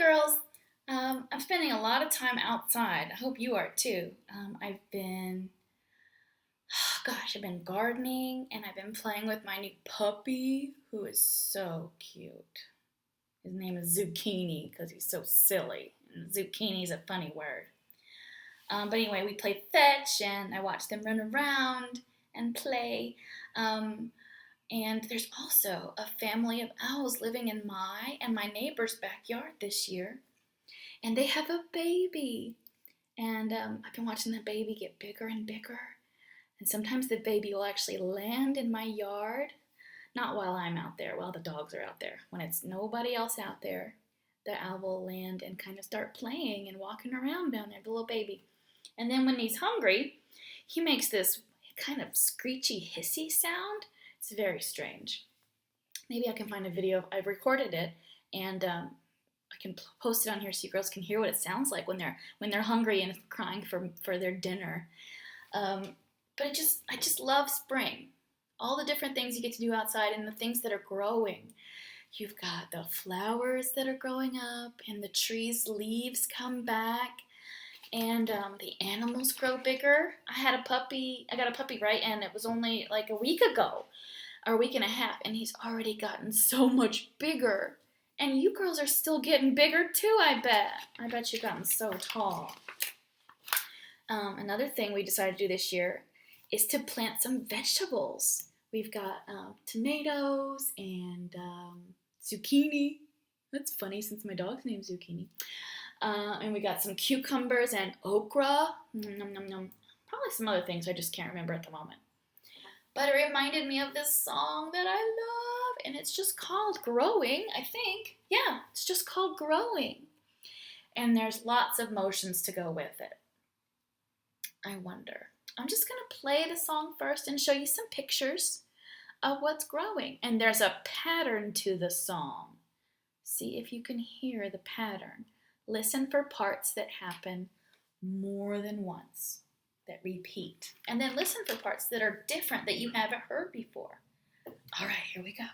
girls. I'm spending a lot of time outside. I hope you are too. I've been gardening and I've been playing with my new puppy who is so cute. His name is Zucchini because he's so silly. And zucchini is a funny word. But anyway, we played fetch and I watched them run around and play. Um, and there's also a family of owls living in my and my neighbor's backyard this year. And they have a baby. And I've been watching the baby get bigger and bigger. And sometimes the baby will actually land in my yard. Not while I'm out there, while the dogs are out there. When it's nobody else out there, the owl will land and kind of start playing and walking around down there, the little baby. And then when he's hungry, he makes this kind of screechy, hissy sound. It's very strange. Maybe I can find a video. I've recorded it, and I can post it on here so you girls can hear what it sounds like when they're hungry and crying for their dinner. But I just love spring. All the different things you get to do outside and the things that are growing. You've got the flowers that are growing up, and the trees' leaves come back, and the animals grow bigger. I got a puppy, right? And it was only like a week ago, or a week and a half, and he's already gotten so much bigger. And you girls are still getting bigger too, I bet. I bet you've gotten so tall. Another thing we decided to do this year is to plant some vegetables. We've got tomatoes and zucchini. That's funny since my dog's name's Zucchini. And we got some cucumbers and okra. Nom, nom, nom. Probably some other things I just can't remember at the moment. But it reminded me of this song that I love, and it's just called Growing, I think. Yeah, it's just called Growing. And there's lots of motions to go with it. I wonder. I'm just going to play the song first and show you some pictures of what's growing. And there's a pattern to the song. See if you can hear the pattern. Listen for parts that happen more than once, that repeat. And then listen for parts that are different that you haven't heard before. All right, here we go.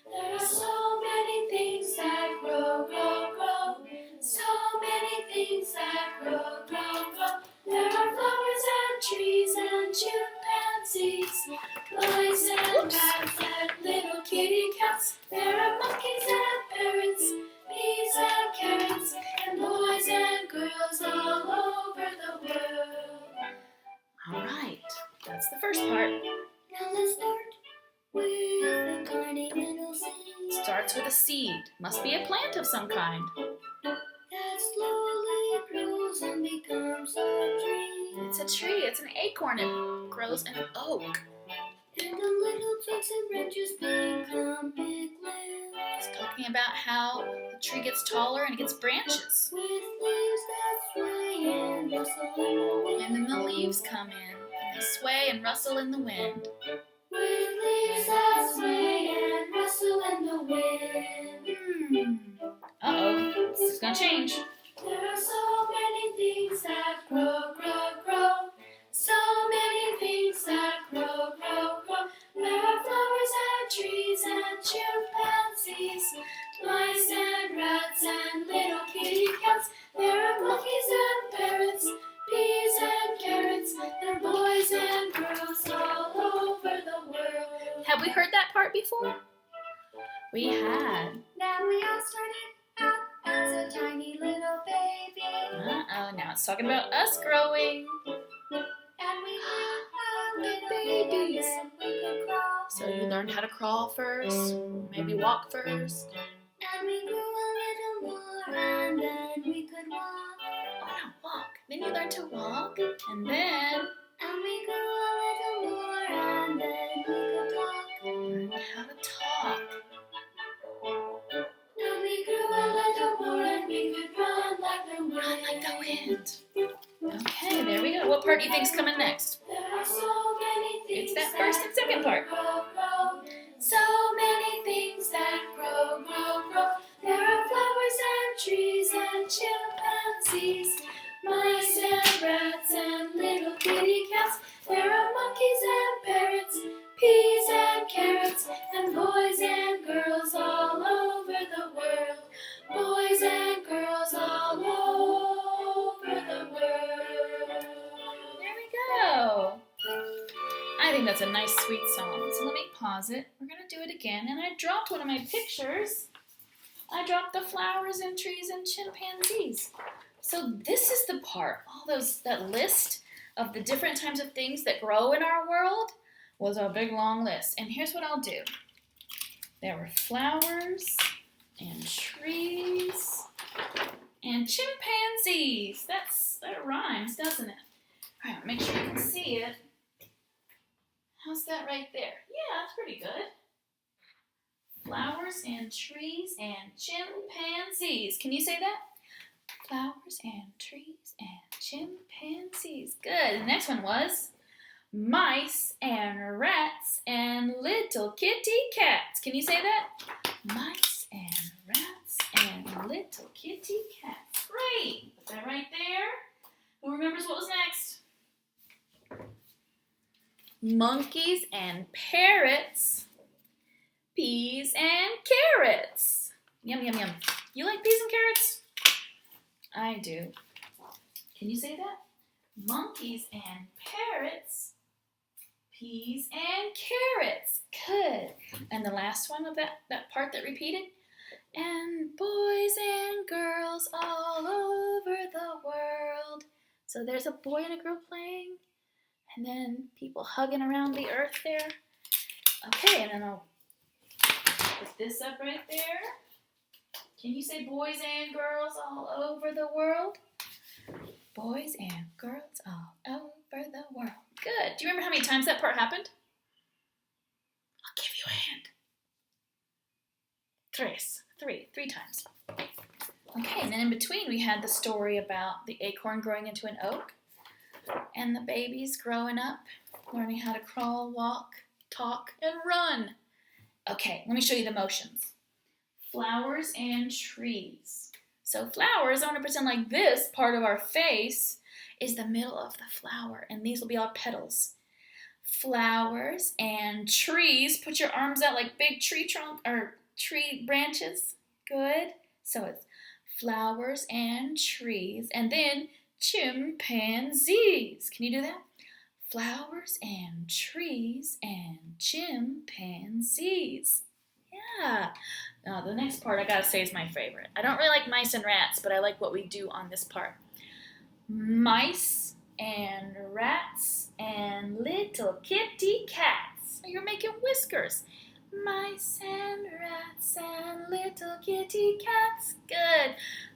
There are so many things that grow, grow, grow. So many things that grow, grow, grow. There are flowers and trees and chimpanzees, mice and rats and little kitty cats. There are monkeys and parrots, bees and carrots, and boys and girls all over the world. All right, that's the first part. Now let's start with a tiny little seed. Starts with a seed. Must be a plant of some kind. That slowly grows and becomes a tree. It's a tree. It's an acorn. It grows an oak. And the little twigs and branches become big limbs. It's talking about how the tree gets taller and it gets branches. With leaves that sway and rustle in the wind. And then the leaves come in and they sway and rustle in the wind. With leaves that sway and rustle in the wind. Uh-oh. This is going to change. There are so many things that grow, grow, grow. So many things that grow, grow, grow. There are flowers and trees and chimpanzees, mice and rats and little kitty cats. There are monkeys and parrots, bees and carrots, and boys and girls all over the world. Have we heard that part before? We had. Now we all started out as a tiny little baby. Uh-oh. Now it's talking about us growing. And we were little babies. and we could crawl. So you learned how to crawl first, maybe walk first. And we grew a little more, and then we could walk. Oh, no, walk. Then you learn to walk, and then And we grew a little more, and then we could talk. learn how to talk. And we grew a little more, and we could run like the wind. Run like the wind. Okay, there we go. What part do you think's coming next? There are so many things It's that first and second part. grow, grow. So many things that grow, grow, grow. There are flowers and trees and chimpanzees, mice and rats and little think that's a nice, sweet song. So let me pause it. We're going to do it again. And I dropped one of my pictures. I dropped the flowers and trees and chimpanzees. So this is the part, that list of the different types of things that grow in our world was a big, long list. And here's what I'll do. There were flowers and trees and chimpanzees. That rhymes, doesn't it? All right, make sure you can see it. How's that right there? Yeah, that's pretty good. Flowers and trees and chimpanzees. Can you say that? Flowers and trees and chimpanzees. Good. The next one was mice and rats and little kitty cats. Can you say that? Mice and rats and little kitty cats. Great. Put that right there. Who remembers what was next? Monkeys and parrots. Peas and carrots. Yum, yum, yum. You like peas and carrots? I do. Can you say that? Monkeys and parrots. Peas and carrots. Good. And the last one of that part that repeated. And boys and girls all over the world. So there's a boy and a girl playing. And then people hugging around the earth there. Okay, and then I'll put this up right there. Can you say boys and girls all over the world? Boys and girls all over the world. Good. Do you remember how many times that part happened? I'll give you a hint. Three times. Okay, and then in between we had the story about the acorn growing into an oak and the babies growing up, learning how to crawl, walk, talk, and run. Okay, let me show you the motions. Flowers and trees. So flowers, I want to pretend like this part of our face is the middle of the flower, and these will be our petals. Flowers and trees. Put your arms out like big tree trunk or tree branches. Good. So it's flowers and trees, and then chimpanzees. Can you do that? Flowers and trees and chimpanzees. Yeah. Now the next part I gotta say is my favorite. I don't really like mice and rats, but I like what we do on this part. Mice and rats and little kitty cats. You're making whiskers. Mice and rats and little kitty cats. Good.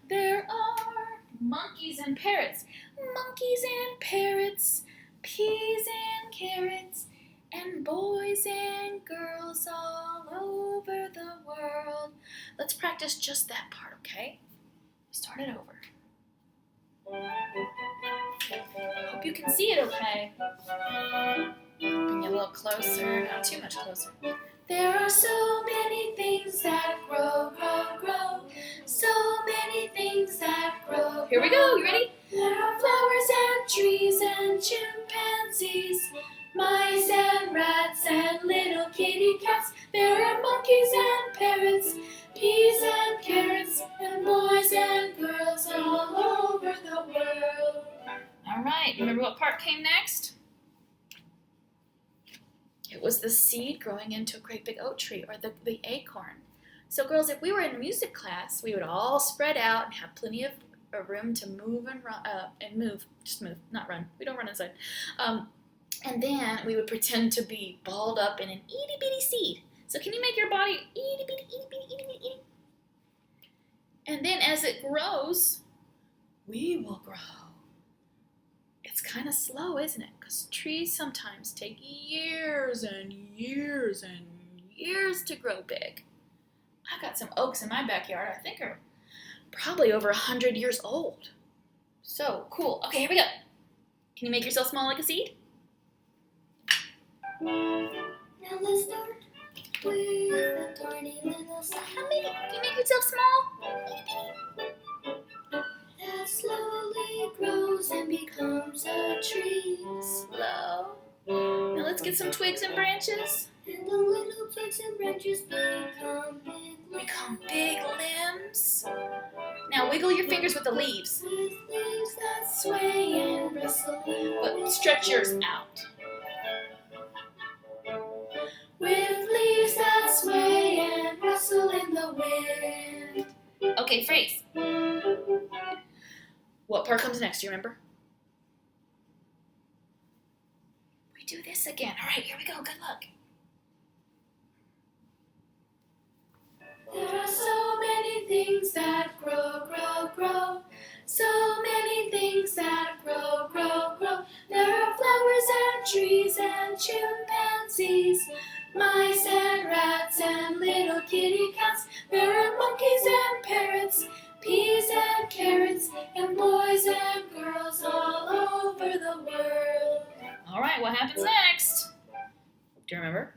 There are monkeys and parrots. Monkeys and parrots. Peas and carrots. And boys and girls all over the world. Let's practice just that part, okay? Start it over. Hope you can see it okay. Bring it a little closer, not too much closer. There are so many things that grow, grow, grow. So many things that grow. Here we go, you ready? There are flowers and trees and chimpanzees, mice and rats and little kitty cats. There are monkeys and parrots, peas and carrots, and boys and girls all over the world. All right, remember what part came next? It was the seed growing into a great big oak tree, or the acorn. So girls, if we were in music class, we would all spread out and have plenty of room to move and run, just move, not run. We don't run inside. And then we would pretend to be balled up in an itty bitty seed. So can you make your body itty bitty, itty bitty, itty bitty, itty? And then as it grows, we will grow. It's kind of slow, isn't it? Because trees sometimes take years and years and years to grow big. I've got some oaks in my backyard I think are probably over 100 years old. So cool. Okay, here we go. Can you make yourself small like a seed? Now let's start with a tiny little seed. How many? Can you make yourself small? That slowly grows and becomes a tree. Slow. Now let's get some twigs and branches. And the little twigs and branches become big limbs. Become big limbs. Now wiggle your fingers with the leaves, With leaves that sway and rustle. but stretch yours out. wind. Okay, phrase. What part comes next? Do you remember? We do this again. All right, here we go. Good luck. There are so many things that grow, grow, grow. So many things that grow, grow, grow. There are flowers and trees and chimpanzees, mice and rats and little kitty cats. There are monkeys and parrots, peas and carrots, and boys and girls all over the world. All right, what happens next? Do you remember?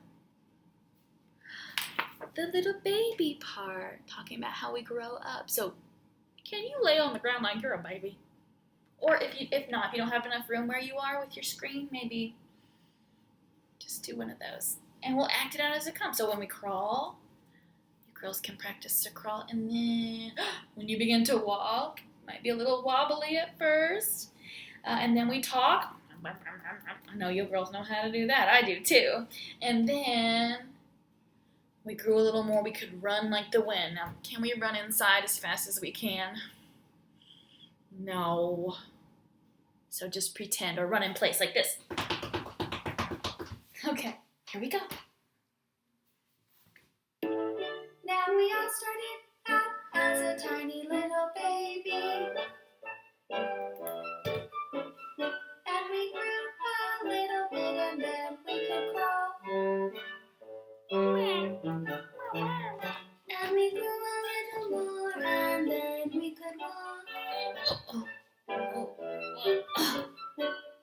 The little baby part, talking about how we grow up. So, can you lay on the ground like you're a baby? Or if you don't have enough room where you are with your screen, maybe just do one of those. And we'll act it out as it comes. So when we crawl, you girls can practice to crawl. And then when you begin to walk, might be a little wobbly at first. And then we talk. I know you girls know how to do that. I do too. And then we grew a little more. We could run like the wind. Now, can we run inside as fast as we can? No. So just pretend or run in place like this. Okay, here we go. Now we all started out as a tiny little baby. And we grew a little bit and then we could crawl. And we grew a little more and then we could walk.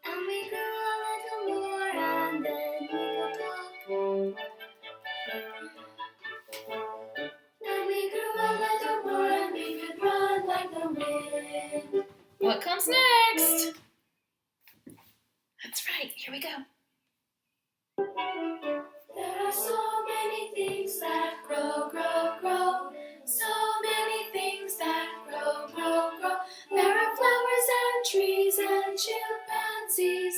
And we grew a little more and then we could talk. And we grew a little more and we could run like the wind. What comes next? That's right, here we go. There are so many things that grow, grow, grow. So many things that grow, grow, grow. There are flowers and trees and chimpanzees,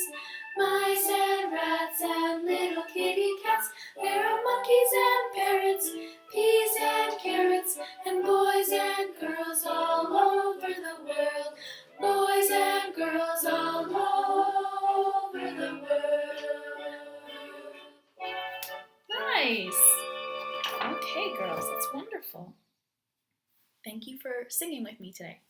mice and rats and little kitty cats. There are monkeys and parrots, peas and carrots, and boys and girls all over the world. Boys and girls all over the world. Nice. Okay, girls, that's wonderful. Thank you for singing with me today.